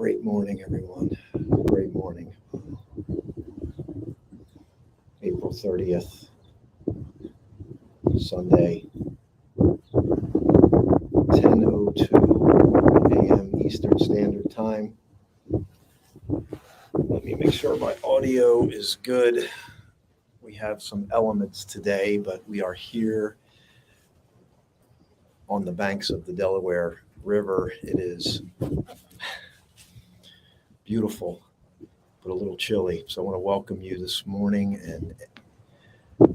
Great morning, everyone. Great morning. April 30th, Sunday, 10:02 a.m. Eastern Standard Time. Let me make sure my audio is good. We have some elements today, but we are here on the banks of the Delaware River. It is beautiful, but a little chilly. So I want to welcome you this morning. And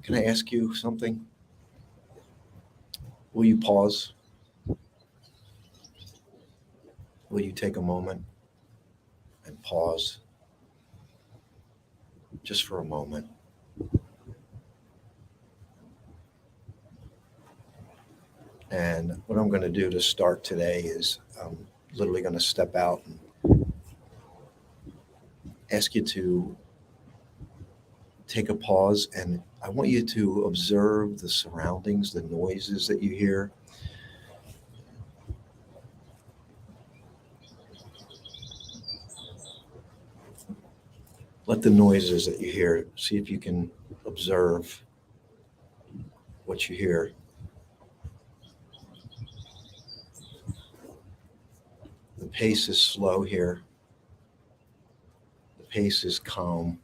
can I ask you something? Will you pause? Will you take a moment and pause just for a moment? And what I'm going to do to start today is I'm literally going to step out and ask you to take a pause, and I want you to observe the surroundings, the noises that you hear. Let the noises that you hear, see if you can observe what you hear. The pace is slow here. The pace is calm.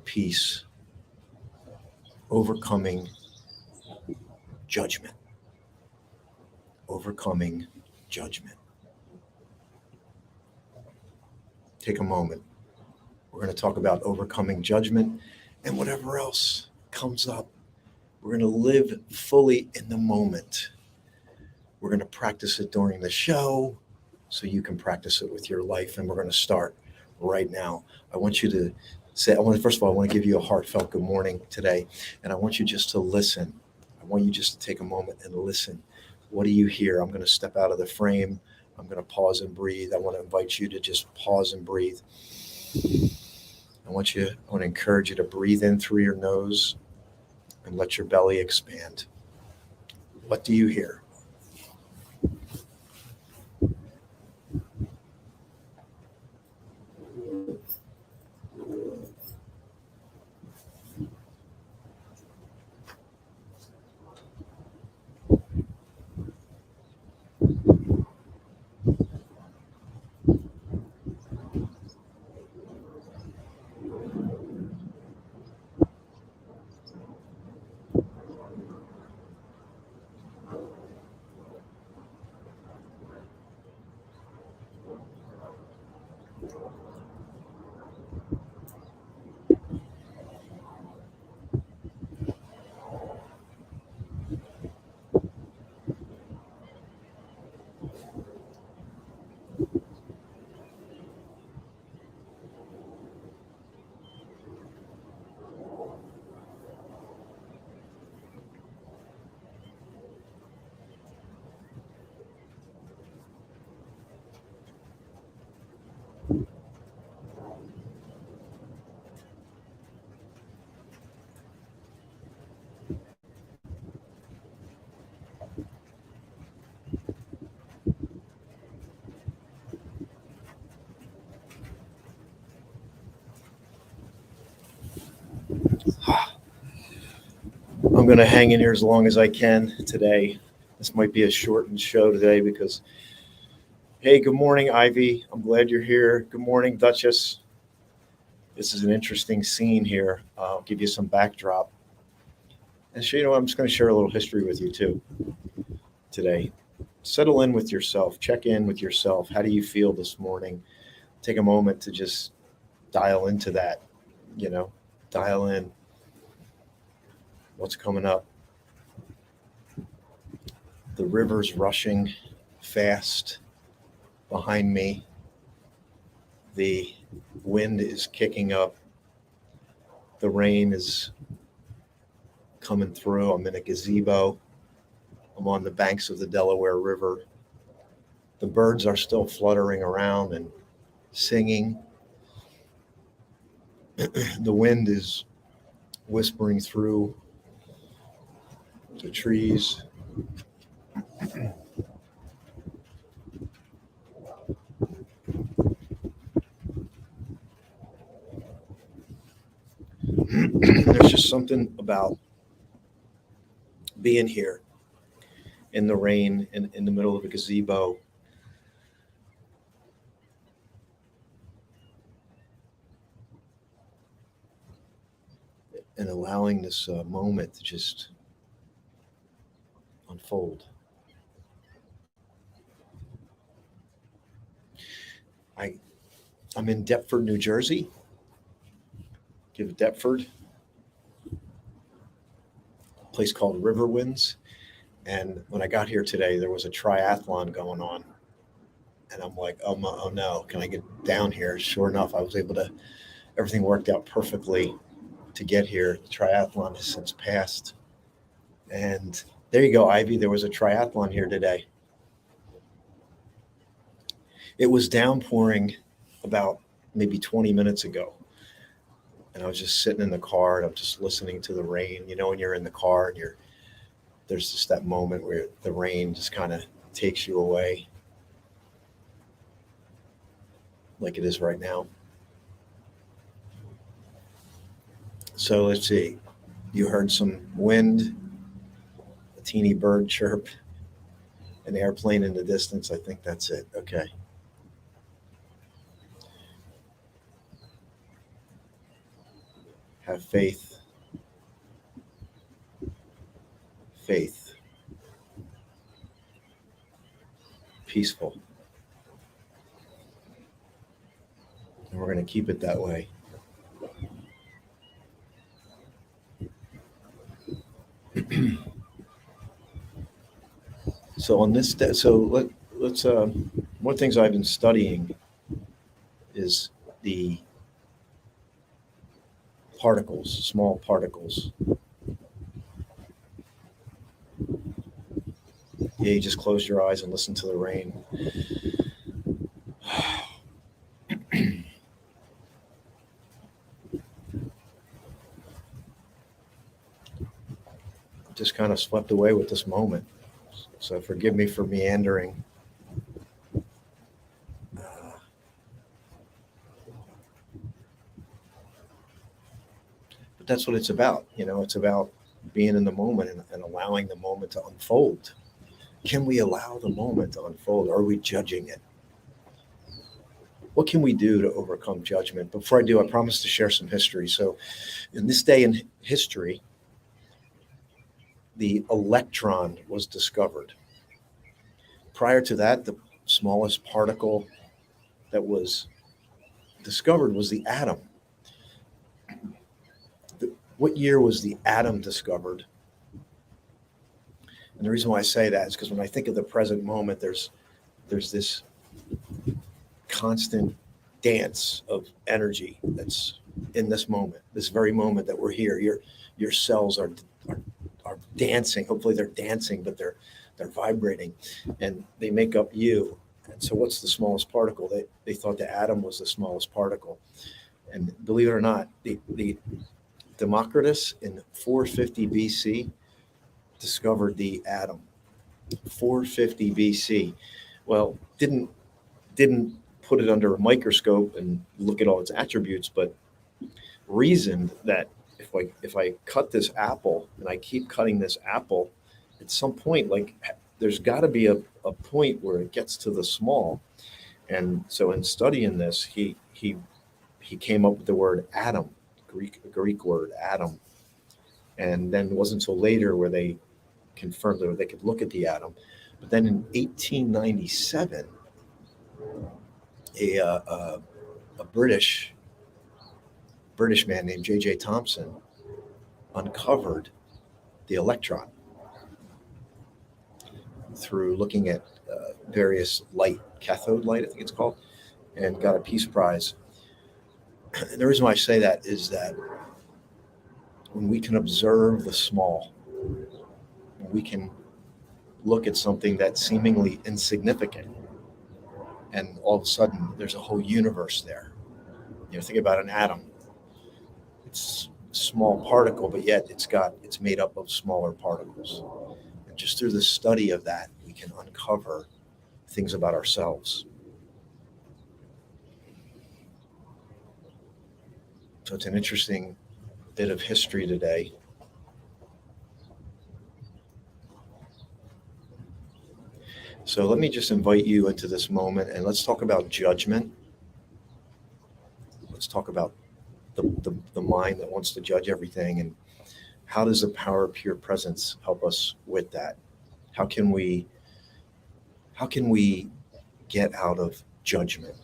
Peace. Overcoming judgment. Overcoming judgment. Take a moment. We're going to talk about overcoming judgment and whatever else comes up. We're going to live fully in the moment. We're going to practice it during the show so you can practice it with your life. And we're going to start right now. I want you to say, first of all, I want to give you a heartfelt good morning today. And I want you just to listen. I want you just to take a moment and listen. What do you hear? I'm going to step out of the frame. I'm going to pause and breathe. I want to invite you to just pause and breathe. I want to encourage you to breathe in through your nose and let your belly expand. What do you hear? I'm going to hang in here as long as I can today. This might be a shortened show today because, hey, good morning, Ivy. I'm glad you're here. Good morning, Duchess. This is an interesting scene here. I'll give you some backdrop. And so, I'm just going to share a little history with you too today. Settle in with yourself. Check in with yourself. How do you feel this morning? Take a moment to just dial into that, dial in. What's coming up? The river's rushing fast behind me. The wind is kicking up. The rain is coming through. I'm in a gazebo. I'm on the banks of the Delaware River. The birds are still fluttering around and singing. The wind is whispering through the trees. just something about being here in the rain, in the middle of a gazebo, and allowing this moment to just unfold. I'm in Deptford, New Jersey. Give Deptford, a place called Riverwinds. And when I got here today, there was a triathlon going on. And I'm like, oh no, can I get down here? Sure enough, I was able to, everything worked out perfectly to get here. The triathlon has since passed. And there you go, Ivy. There was a triathlon here today. It was downpouring about maybe 20 minutes ago. And I was just sitting in the car and I'm just listening to the rain. You know, when you're in the car and there's just that moment where the rain just kind of takes you away, like it is right now. So let's see. You heard some wind, a teeny bird chirp, an airplane in the distance. I think that's it. Okay. Have faith. Faith. Peaceful. And we're going to keep it that way. So on this, let's one of the things I've been studying is the particles, small particles. Yeah, you just close your eyes and listen to the rain. Just kind of swept away with this moment. So forgive me for meandering. But that's what it's about. You know, it's about being in the moment and allowing the moment to unfold. Can we allow the moment to unfold? Or are we judging it? What can we do to overcome judgment? Before I do, I promise to share some history. So in this day in history, the electron was discovered. Prior to that, the smallest particle that was discovered was the atom. What year was the atom discovered? And the reason why I say that is because when I think of the present moment, there's this constant dance of energy that's in this moment, this very moment that we're here. Your cells are dancing. Hopefully they're dancing, but they're vibrating, and they make up you. And so what's the smallest particle? They thought the atom was the smallest particle. And believe it or not, the Democritus in 450 BC discovered the atom. 450 BC. Well, didn't put it under a microscope and look at all its attributes, but reasoned that if I cut this apple and I keep cutting this apple, at some point, like there's got to be a point where it gets to the small. And so in studying this, he came up with the word atom, Greek word atom. And then it wasn't until later where they confirmed that they could look at the atom. But then in 1897, a British man named J.J. Thomson uncovered the electron through looking at various light, cathode light, I think it's called, and got a Peace Prize. And the reason why I say that is that when we can observe the small, when we can look at something that's seemingly insignificant, and all of a sudden there's a whole universe there. You know, think about an atom. It's a small particle, but yet it's made up of smaller particles. And just through the study of that, we can uncover things about ourselves. So it's an interesting bit of history today. So let me just invite you into this moment and let's talk about judgment. Let's talk about the mind that wants to judge everything, and how does the power of pure presence help us with that? How can we get out of judgment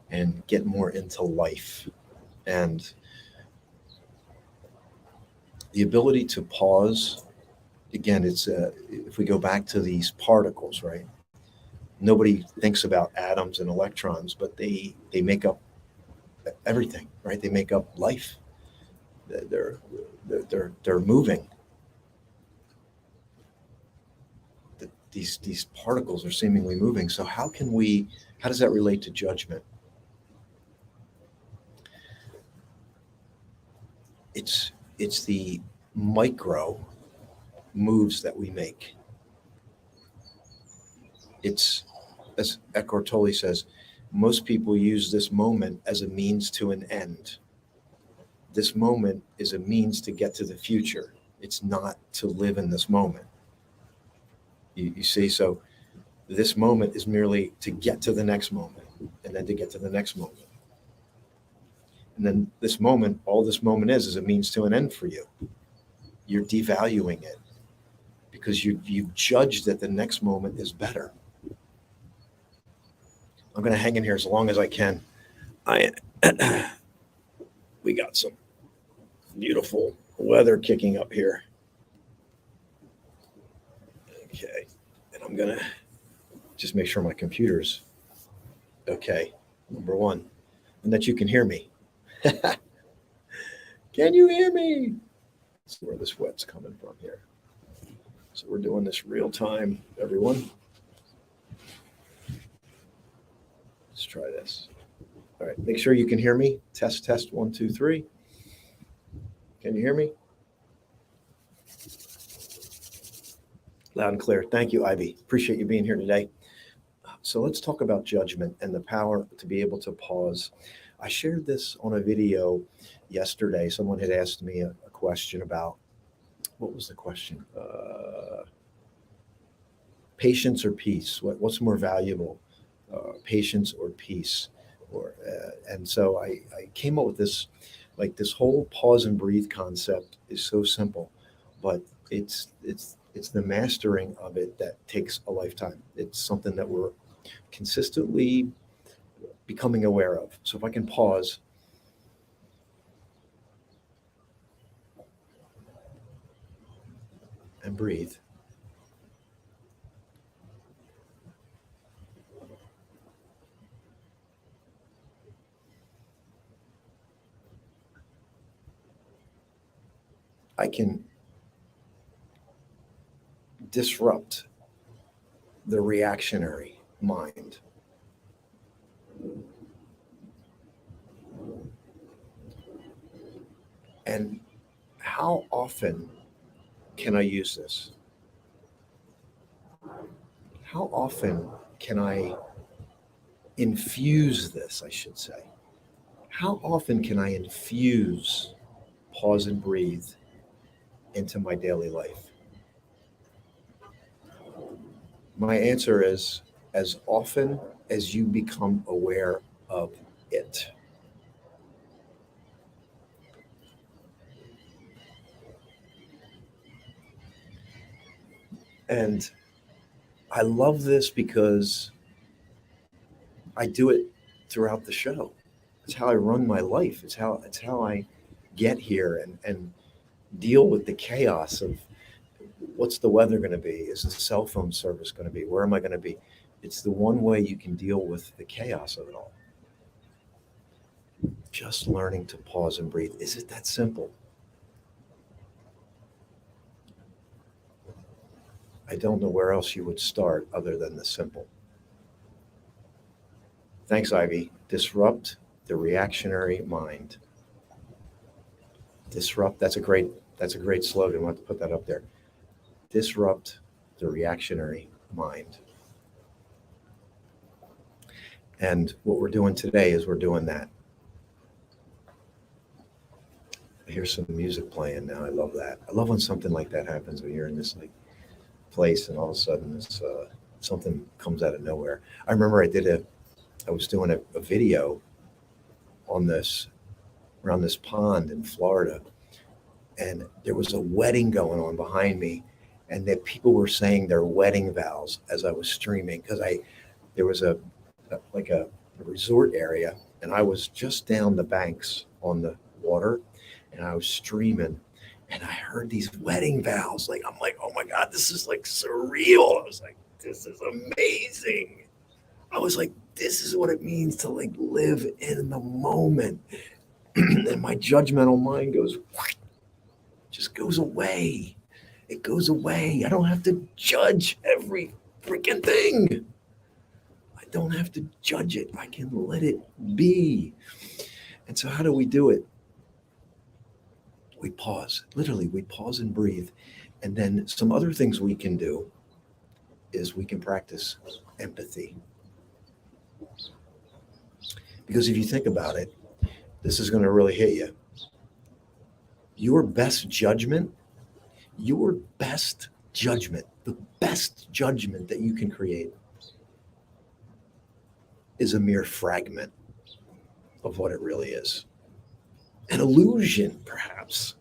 and get more into life? And the ability to pause, again, it's if we go back to these particles, right? Nobody thinks about atoms and electrons, but they make up everything, right? They make up life. They're moving. These particles are seemingly moving. So how does that relate to judgment? It's the micro moves that we make. It's, as Eckhart Tolle says, most people use this moment as a means to an end. This moment is a means to get to the future. It's not to live in this moment. You see, so this moment is merely to get to the next moment, and then to get to the next moment. And then this moment, all this moment is a means to an end for you. You're devaluing it because you've judged that the next moment is better. I'm going to hang in here as long as I can. We got some beautiful weather kicking up here. Okay, and I'm going to just make sure my computer's okay, number one, and that you can hear me. Can you hear me? Let's see where the sweat's coming from here. So we're doing this real time, everyone. Let's try this. All right, make sure you can hear me. Test, 1, 2, 3. Can you hear me? Loud and clear. Thank you, Ivy. Appreciate you being here today. So let's talk about judgment and the power to be able to pause. I shared this on a video yesterday. Someone had asked me a question about, what was the question? Patience or peace? What's more valuable, patience or peace? And so I came up with this, like this whole pause and breathe concept is so simple, but it's the mastering of it that takes a lifetime. It's something that we're consistently becoming aware of. So if I can pause and breathe, I can disrupt the reactionary mind. And how often can I use this? How often can I infuse this, I should say? How often can I infuse pause and breathe into my daily life? My answer is as often as you become aware of it. And I love this because I do it throughout the show. It's how I run my life. It's how I get here and deal with the chaos of what's the weather going to be? Is the cell phone service going to be? Where am I going to be? It's the one way you can deal with the chaos of it all. Just learning to pause and breathe. Is it that simple? I don't know where else you would start other than the simple. Thanks, Ivy. Disrupt the reactionary mind. Disrupt. That's a great slogan. We'll have to put that up there. Disrupt the reactionary mind. And what we're doing today is we're doing that. I hear some music playing now. I love that. I love when something like that happens, when you're in this like place and all of a sudden this something comes out of nowhere. I remember I was doing a video on this around this pond in Florida, and there was a wedding going on behind me, and that people were saying their wedding vows as I was streaming, because I there was a resort area, and I was just down the banks on the water, and I was streaming, and I heard these wedding vows. Like, I'm like, oh my god, this is like surreal. I was like, this is amazing. I was like, this is what it means to like live in the moment. And my judgmental mind goes, just goes away. It goes away. I don't have to judge every freaking thing. I don't have to judge it. I can let it be. And so, how do we do it? We pause. Literally, we pause and breathe. And then, some other things we can do is we can practice empathy. Because if you think about it, this is going to really hit you. Your best judgment, the best judgment that you can create is a mere fragment of what it really is. An illusion, perhaps,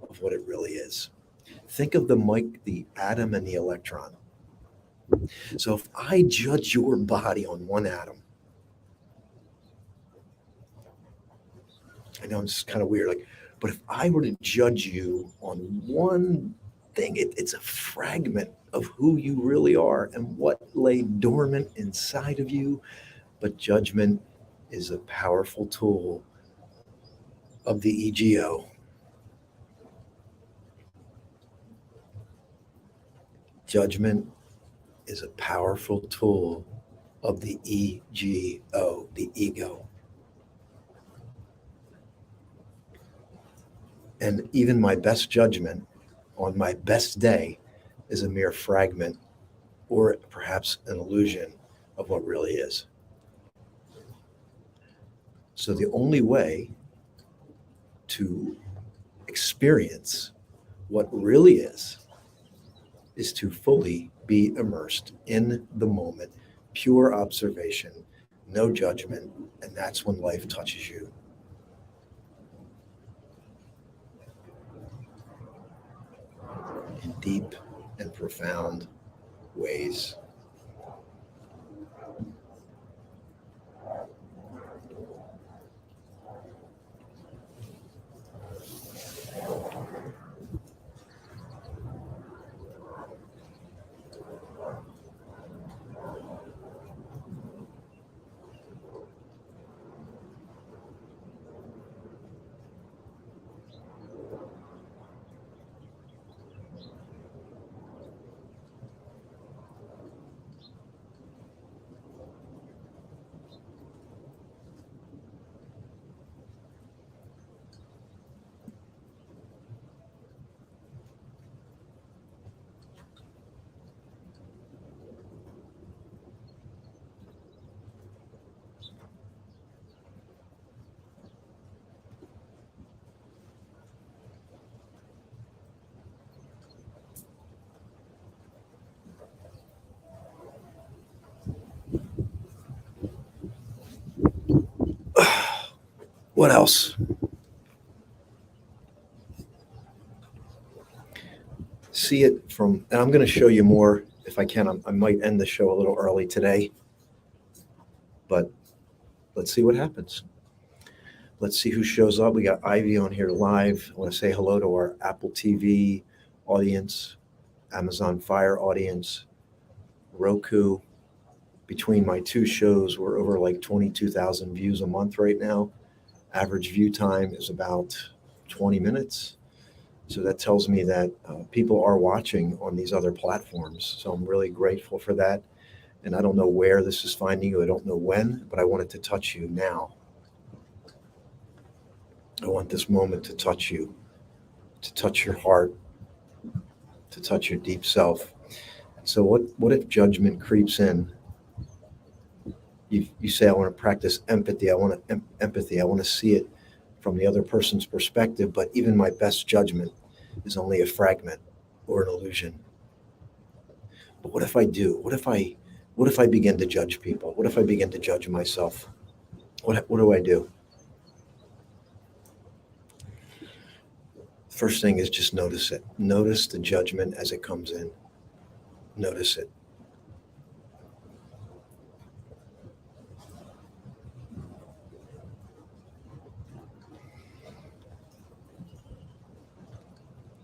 of what it really is. Think of the atom and the electron. So if I judge your body on one atom, I know it's kind of weird, but if I were to judge you on one thing, it's a fragment of who you really are and what lay dormant inside of you. But judgment is a powerful tool of the ego. Judgment is a powerful tool of the ego, the ego. And even my best judgment on my best day is a mere fragment or perhaps an illusion of what really is. So the only way to experience what really is to fully be immersed in the moment, pure observation, no judgment, and that's when life touches you. In deep and profound ways. What else? See it from, and I'm going to show you more if I can. I might end the show a little early today, but let's see what happens. Let's see who shows up. We got Ivy on here live. I want to say hello to our Apple TV audience, Amazon Fire audience, Roku. Between my two shows, we're over like 22,000 views a month right now. Average view time is about 20 minutes. So that tells me that people are watching on these other platforms. So I'm really grateful for that. And I don't know where this is finding you. I don't know when, but I want it to touch you now. I want this moment to touch you, to touch your heart, to touch your deep self. So what if judgment creeps in? You say, I want to practice empathy. I want empathy. I want to see it from the other person's perspective, but even my best judgment is only a fragment or an illusion. But what if I do? What if I begin to judge people? What if I begin to judge myself? What do I do? First thing is just notice it. Notice the judgment as it comes in. Notice it.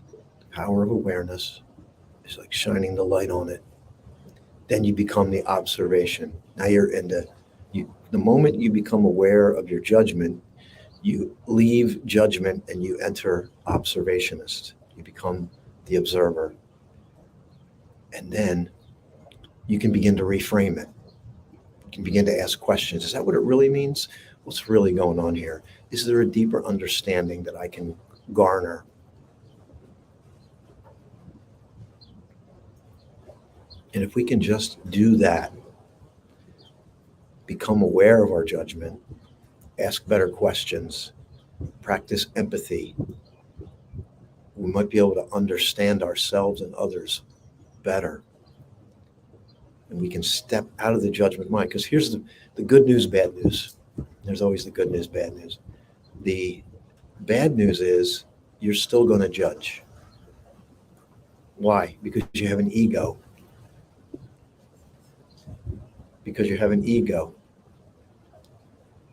The power of awareness is like shining the light on it. Then you become the observation. Now you're into you. The moment you become aware of your judgment, you leave judgment and you enter observationist. You become the observer. And then you can begin to reframe it. You can begin to ask questions. Is that what it really means? What's really going on here? Is there a deeper understanding that I can garner? And if we can just do that, become aware of our judgment, ask better questions, practice empathy, we might be able to understand ourselves and others better. And we can step out of the judgment mind. Because here's the good news, bad news. There's always the good news, bad news. The bad news is you're still going to judge. Why? Because you have an ego. Because you have an ego.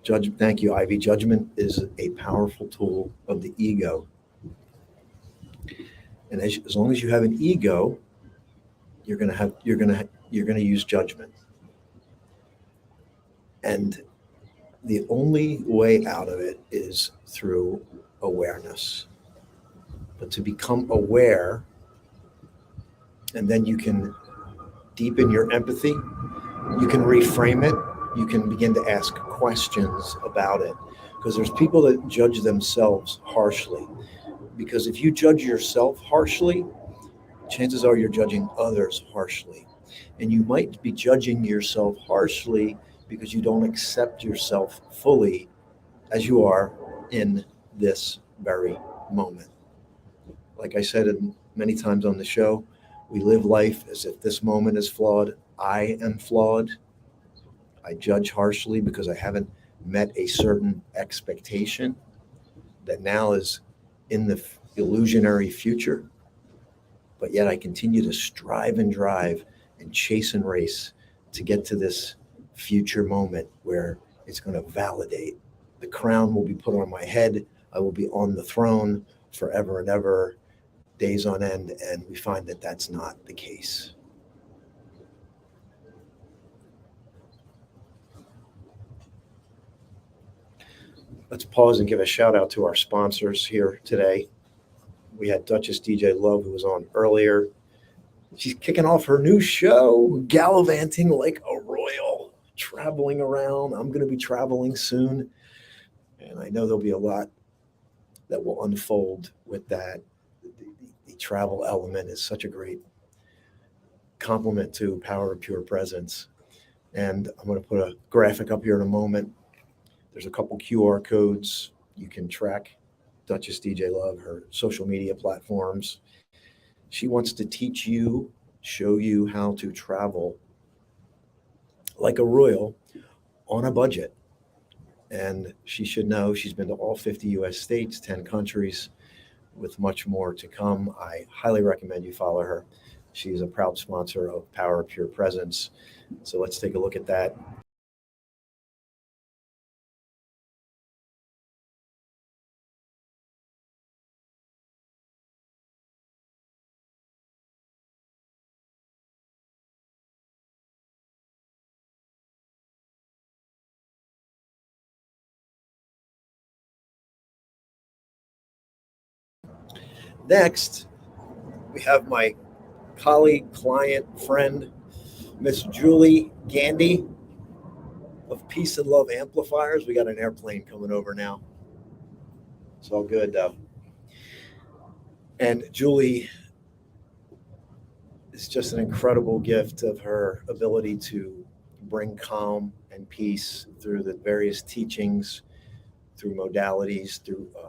Thank you, Ivy. Judgment is a powerful tool of the ego. And as long as you have an ego, you're going to use judgment. And the only way out of it is through awareness. But to become aware, and then you can deepen your empathy, you can reframe it, you can begin to ask questions about it. Because there's people that judge themselves harshly. Because if you judge yourself harshly, chances are you're judging others harshly. And you might be judging yourself harshly because you don't accept yourself fully as you are in this very moment. Like I said many times on the show, we live life as if this moment is flawed. I am flawed. I judge harshly because I haven't met a certain expectation that now is in the illusionary future. But yet I continue to strive and drive and chase and race to get to this future moment where it's going to validate. The crown will be put on my head. I will be on the throne forever and ever, days on end. And we find that that's not the case. Let's pause and give a shout out to our sponsors here today. We had Duchess DJ Love, who was on earlier. She's kicking off her new show, Gallivanting Like a Royal, traveling around. I'm going to be traveling soon. And I know there'll be a lot that will unfold with that. The travel element is such a great compliment to Power of Pure Presence. And I'm going to put a graphic up here in a moment. There's a couple QR codes. You can track Duchess DJ Love, her social media platforms. She wants to teach you, show you how to travel like a royal on a budget. And she should know she's been to all 50 US states, 10 countries, with much more to come. I highly recommend you follow her. She's a proud sponsor of Power of Pure Presence. So let's take a look at that. Next, we have my colleague, client, friend, Miss Julie Gandy of Peace and Love Amplifiers. We got an airplane coming over now. It's all good, though. And Julie is just an incredible gift of her ability to bring calm and peace through the various teachings, through modalities.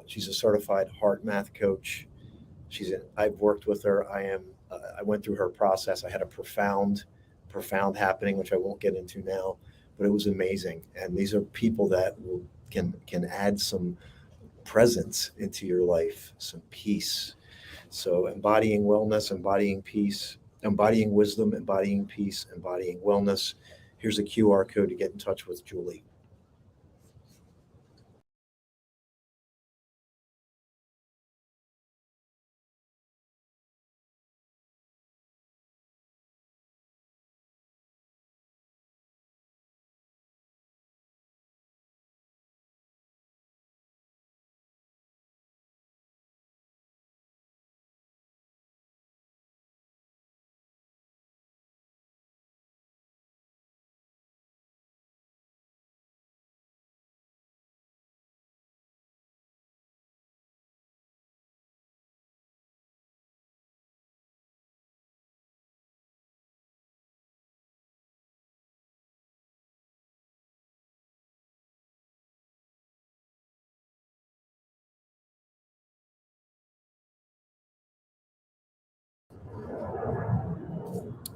She's a certified heart math coach. I've worked with her. I went through her process. I had a profound happening, which I won't get into now, but it was amazing. And these are people that can add some presence into your life, some peace. So embodying wellness, embodying peace, embodying wisdom, embodying peace, embodying wellness. Here's a QR code to get in touch with Julie.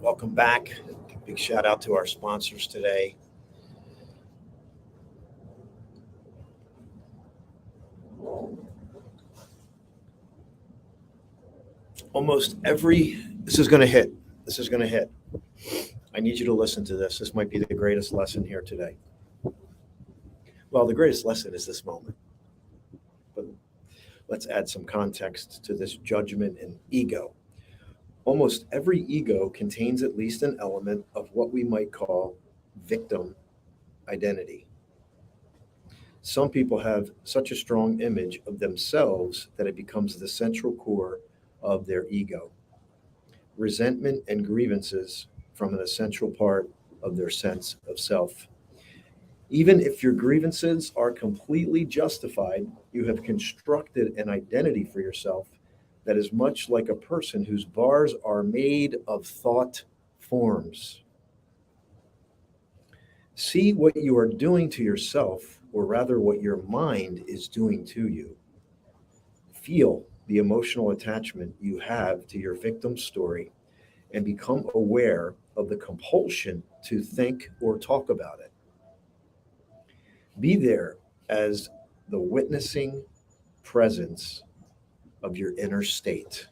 Welcome back. Big shout out to our sponsors today. This is going to hit. This is going to hit. I need you to listen to this. This might be the greatest lesson here today. Well, the greatest lesson is this moment. But let's add some context to this judgment and ego. Almost every ego contains at least an element of what we might call victim identity. Some people have such a strong image of themselves that it becomes the central core of their ego. Resentment and grievances from an essential part of their sense of self. Even if your grievances are completely justified, you have constructed an identity for yourself that is much like a person whose bars are made of thought forms. See what you are doing to yourself, or rather, what your mind is doing to you. Feel the emotional attachment you have to your victim story and become aware of the compulsion to think or talk about it. Be there as the witnessing presence of your inner state.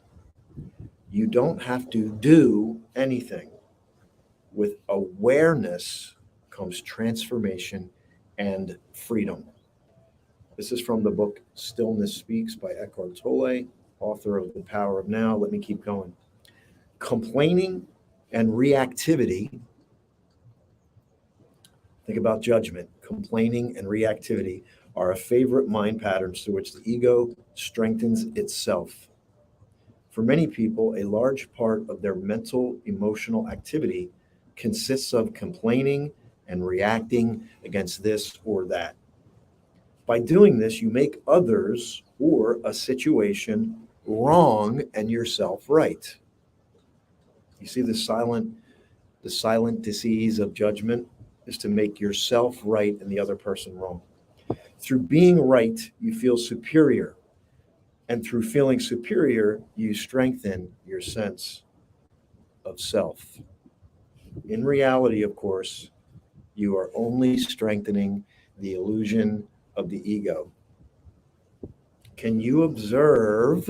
You don't have to do anything. With awareness comes transformation and freedom. This is from the book Stillness Speaks by Eckhart Tolle, author of The Power of Now. Let me keep going. Complaining and reactivity. Think about judgment. Complaining and reactivity are a favorite mind patterns through which the ego strengthens itself. For many people, a large part of their mental emotional activity consists of complaining and reacting against this or that. By doing this, you make others or a situation wrong and yourself right. You see the silent disease of judgment is to make yourself right and the other person wrong. Through being right, you feel superior. And through feeling superior, you strengthen your sense of self. In reality, of course, you are only strengthening the illusion of the ego. Can you observe?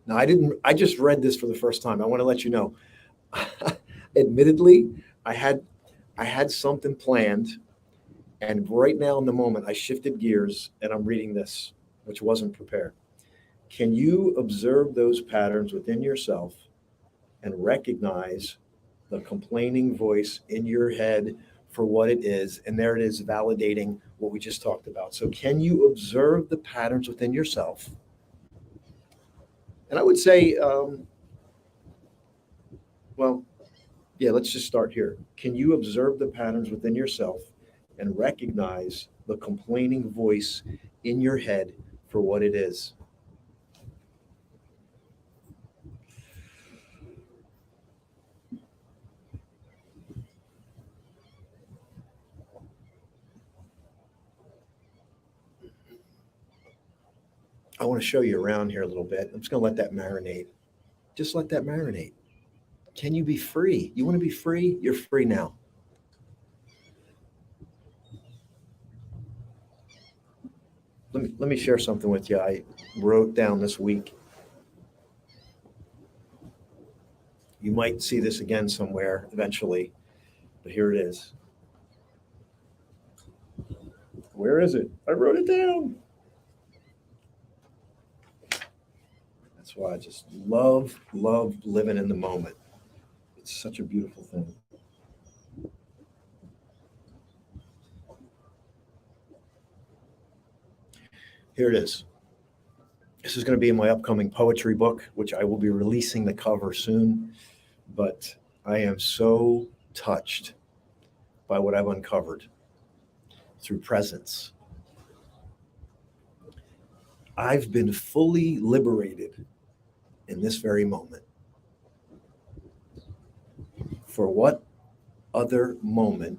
Now, I just read this for the first time. I want to let you know. Admittedly, I had something planned, and right now in the moment, I shifted gears and I'm reading this, which wasn't prepared. Can you observe those patterns within yourself and recognize the complaining voice in your head for what it is? And there it is, validating what we just talked about. So, can you observe the patterns within yourself? And I would say, well, yeah, let's just start here. Can you observe the patterns within yourself and recognize the complaining voice in your head for what it is? I want to show you around here a little bit. I'm just going to let that marinate. Just let that marinate. Can you be free? You want to be free? You're free now. Let me share something with you. I wrote down this week. You might see this again somewhere eventually, but here it is. Where is it? I wrote it down. That's why I just love living in the moment. It's such a beautiful thing. Here it is. This is going to be in my upcoming poetry book, which I will be releasing the cover soon. But I am so touched by what I've uncovered through presence. I've been fully liberated in this very moment. For what other moment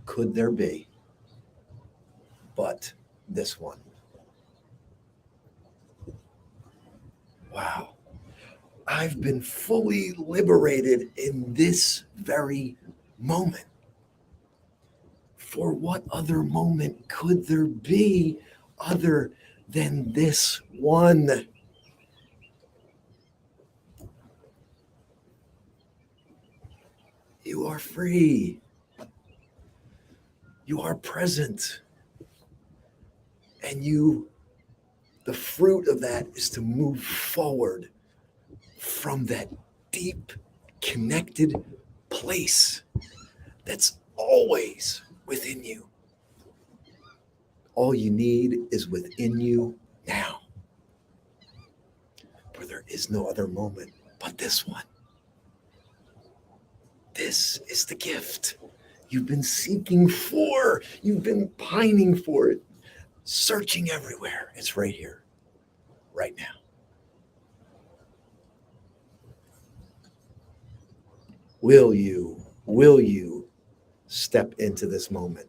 could there be but this one? Wow. I've been fully liberated in this very moment. For what other moment could there be other than this one? You are free. You are present. And the fruit of that is to move forward from that deep, connected place that's always within you. All you need is within you now. For there is no other moment but this one. This is the gift you've been seeking for. You've been pining for it, searching everywhere. It's right here, right now. Will you step into this moment?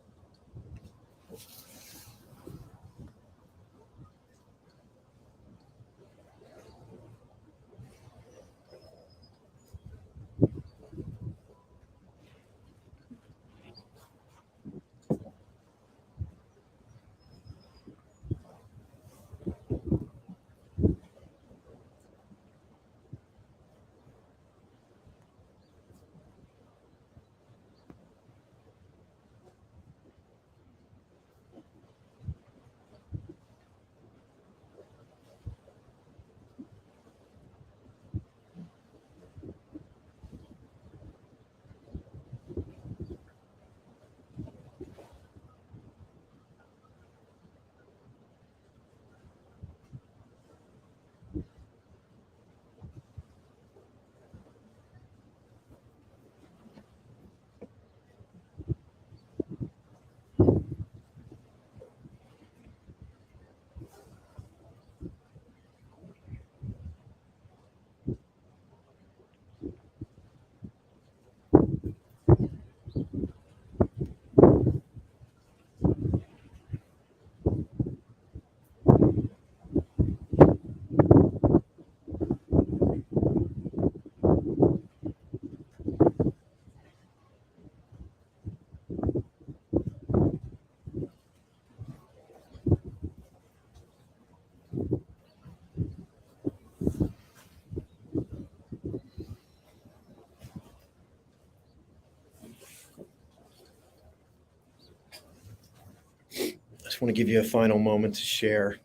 I just want to give you a final moment to share.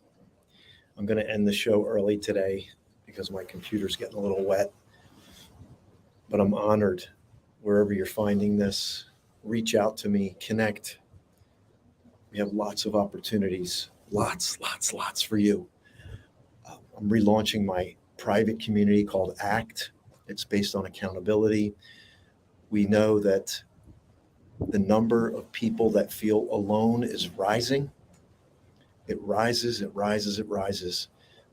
I'm going to end the show early today because my computer's getting a little wet. But I'm honored wherever you're finding this. Reach out to me, connect. We have lots of opportunities, lots for you. I'm relaunching my private community called ACT. It's based on accountability. We know that the number of people that feel alone is rising. It rises.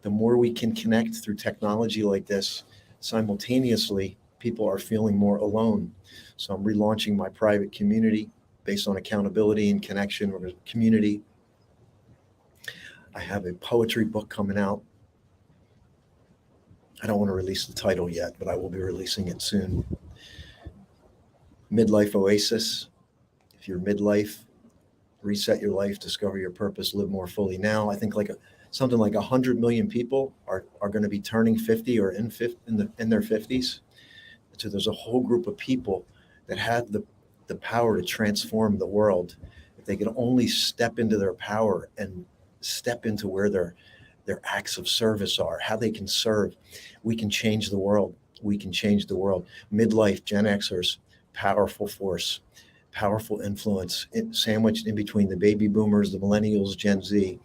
The more we can connect through technology like this, simultaneously, people are feeling more alone. So I'm relaunching my private community based on accountability and connection with community. I have a poetry book coming out. I don't want to release the title yet, but I will be releasing it soon. Midlife Oasis. If you're midlife, reset your life, discover your purpose, live more fully now. I think something like 100 million people are going to be turning 50 or in their 50s. So there's a whole group of people that have the power to transform the world. If they can only step into their power and step into where their acts of service are, how they can serve, we can change the world. We can change the world. Midlife Gen Xers, powerful force, powerful influence, sandwiched in between the baby boomers, the millennials, Gen Z.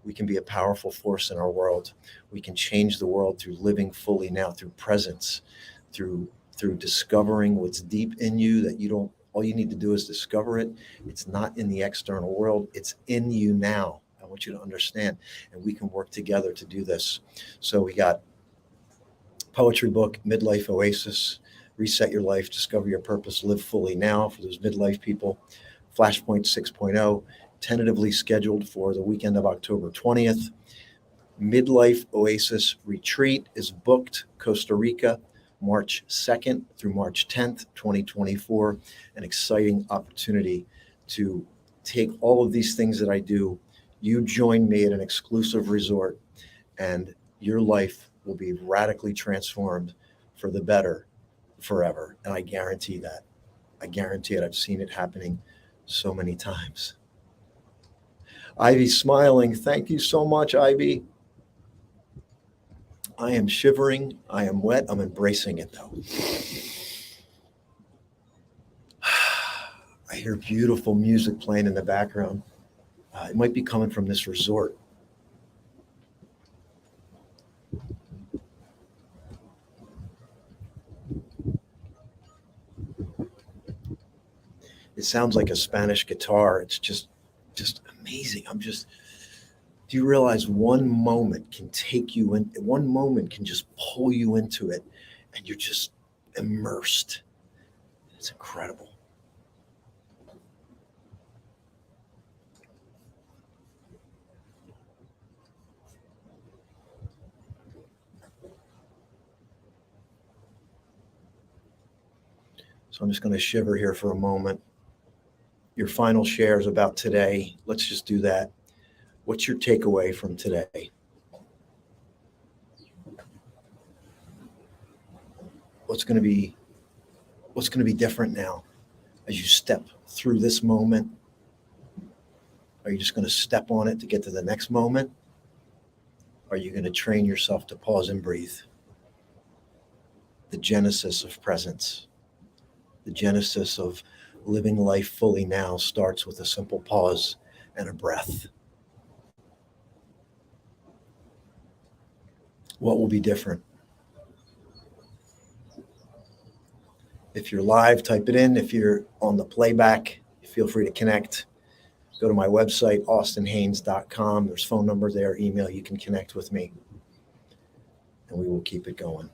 We can be a powerful force in our world. We can change the world through living fully now, through presence, through discovering what's deep in you that you don't, all you need to do is discover it. It's not in the external world. It's in you now. I want you to understand, and we can work together to do this. So we got poetry book, Midlife Oasis, Reset Your Life, Discover Your Purpose, Live Fully Now for those midlife people. Flashpoint 6.0, tentatively scheduled for the weekend of October 20th. Midlife Oasis Retreat is booked, Costa Rica, March 2nd through March 10th, 2024. An exciting opportunity to take all of these things that I do. You join me at an exclusive resort, and your life will be radically transformed for the better forever. And I guarantee that. I guarantee it. I've seen it happening so many times. Ivy's smiling. Thank you so much, Ivy. I am shivering. I am wet. I'm embracing it, though. I hear beautiful music playing in the background. It might be coming from this resort. It sounds like a Spanish guitar. It's just amazing. Do you realize one moment can take you in, one moment can just pull you into it, and you're just immersed. It's incredible. So I'm just going to shiver here for a moment. Your final shares about today. Let's just do that. What's your takeaway from today? What's going to be different now as you step through this moment? Are you just going to step on it to get to the next moment? Are you going to train yourself to pause and breathe? The genesis of presence, the genesis of living life fully now starts with a simple pause and a breath. What will be different? If you're live, type it in. If you're on the playback, feel free to connect. Go to my website, austinhaines.com. There's phone number there, email. You can connect with me, and we will keep it going.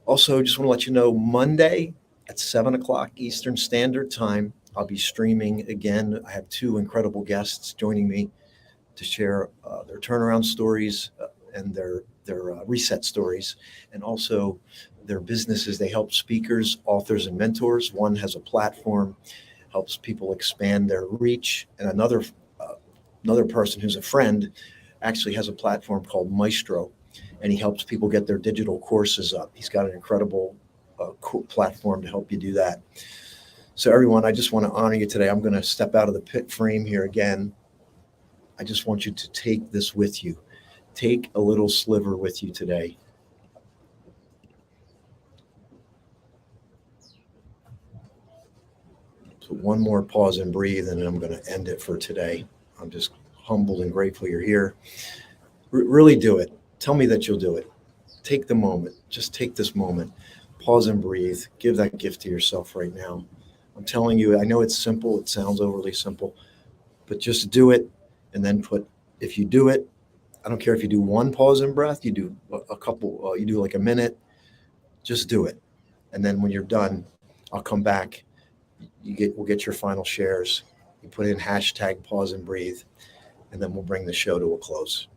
Also, just want to let you know, Monday at 7 o'clock Eastern Standard Time, I'll be streaming again. I have two incredible guests joining me to share their turnaround stories and their reset stories, and also their businesses. They help speakers, authors, and mentors. One has a platform, helps people expand their reach, and another person who's a friend actually has a platform called Maestro, and he helps people get their digital courses up. He's got an incredible platform to help you do that. So everyone, I just want to honor you today. I'm going to step out of the pit frame here again. I just want you to take this with you. Take a little sliver with you today. So one more pause and breathe, and then I'm going to end it for today. I'm just humbled and grateful you're here. Really do it. Tell me that you'll do it. Take the moment. Just take this moment. Pause and breathe. Give that gift to yourself right now. I'm telling you, I know it's simple. It sounds overly simple, but just do it. And then if you do it, I don't care if you do one pause and breath, you do a couple, you do like a minute, just do it. And then when you're done, I'll come back. We'll get your final shares. You put in hashtag pause and breathe. and then we'll bring the show to a close.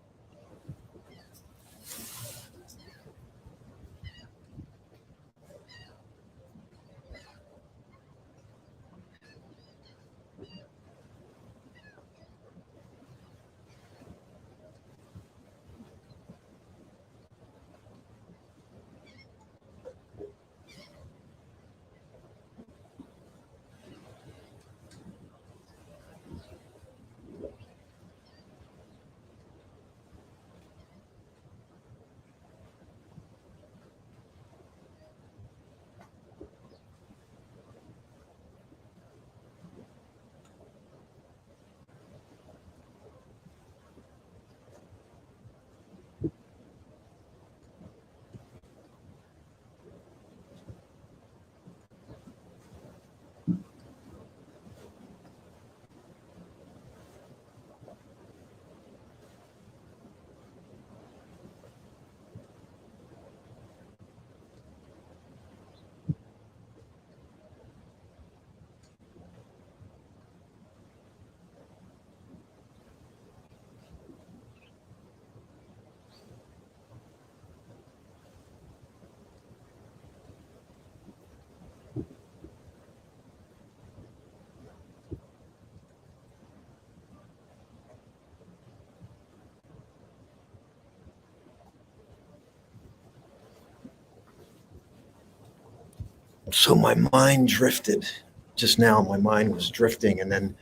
So my mind drifted. Just now, my mind was drifting, and then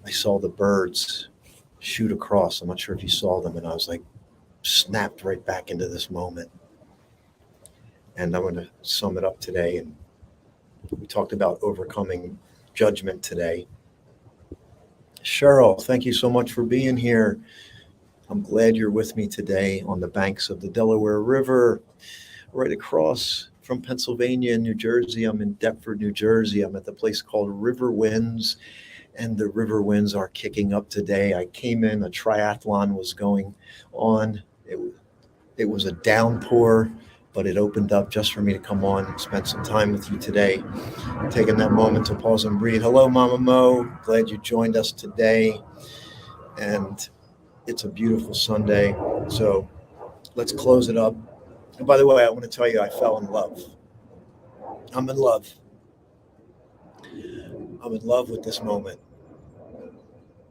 I saw the birds shoot across. I'm not sure if you saw them, and I was like, snapped right back into this moment. And I'm going to sum it up today. And we talked about overcoming judgment today. Cheryl, thank you so much for being here. I'm glad you're with me today on the banks of the Delaware River, right across from Pennsylvania and New Jersey. I'm in Deptford, New Jersey. I'm at the place called River Winds, and the river winds are kicking up today. I came in, a triathlon was going on. It was a downpour, but it opened up just for me to come on and spend some time with you today. Taking that moment to pause and breathe. Hello, Mama Mo. Glad you joined us today. And it's a beautiful Sunday. So let's close it up. And by the way, I want to tell you, I fell in love. I'm in love. I'm in love with this moment.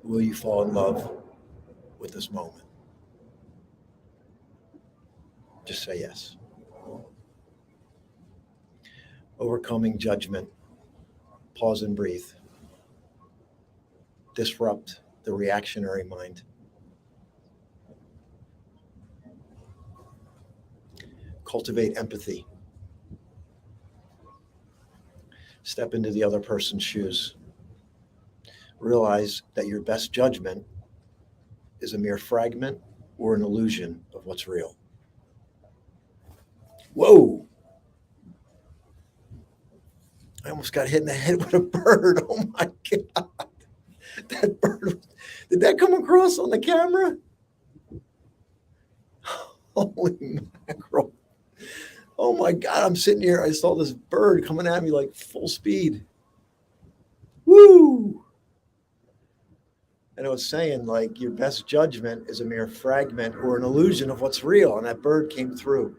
Will you fall in love with this moment? Just say yes. Overcoming judgment. Pause and breathe. Disrupt the reactionary mind. Cultivate empathy. Step into the other person's shoes. Realize that your best judgment is a mere fragment or an illusion of what's real. Whoa! I almost got hit in the head with a bird. Oh my God. That bird, did that come across on the camera? Holy mackerel. Oh my God, I'm sitting here. I saw this bird coming at me like full speed. Woo! And it was saying, like, your best judgment is a mere fragment or an illusion of what's real. And that bird came through.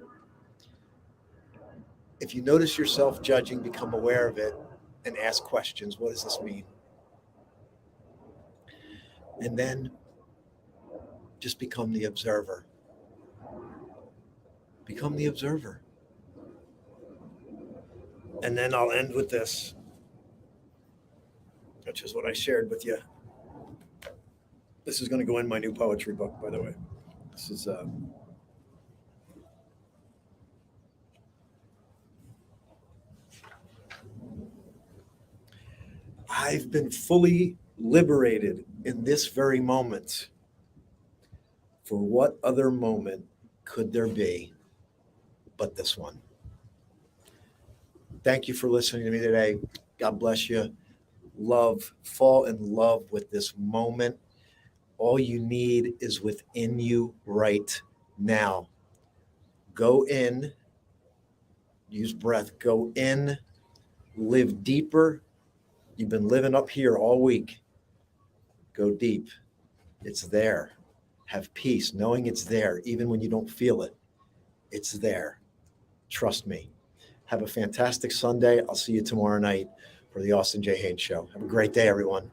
If you notice yourself judging, become aware of it and ask questions. What does this mean? And then just become the observer. Become the observer. And then I'll end with this, which is what I shared with you. This is going to go in my new poetry book, by the way. This is I've been fully liberated in this very moment. For what other moment could there be but this one? Thank you for listening to me today. God bless you. Love, fall in love with this moment. All you need is within you right now. Go in, use breath, go in, live deeper. You've been living up here all week. Go deep It's there. Have peace, knowing it's there, even when you don't feel it. It's there. Trust me. Have a fantastic Sunday. I'll see you tomorrow night for the Austin J. Haynes Show. Have a great day, everyone.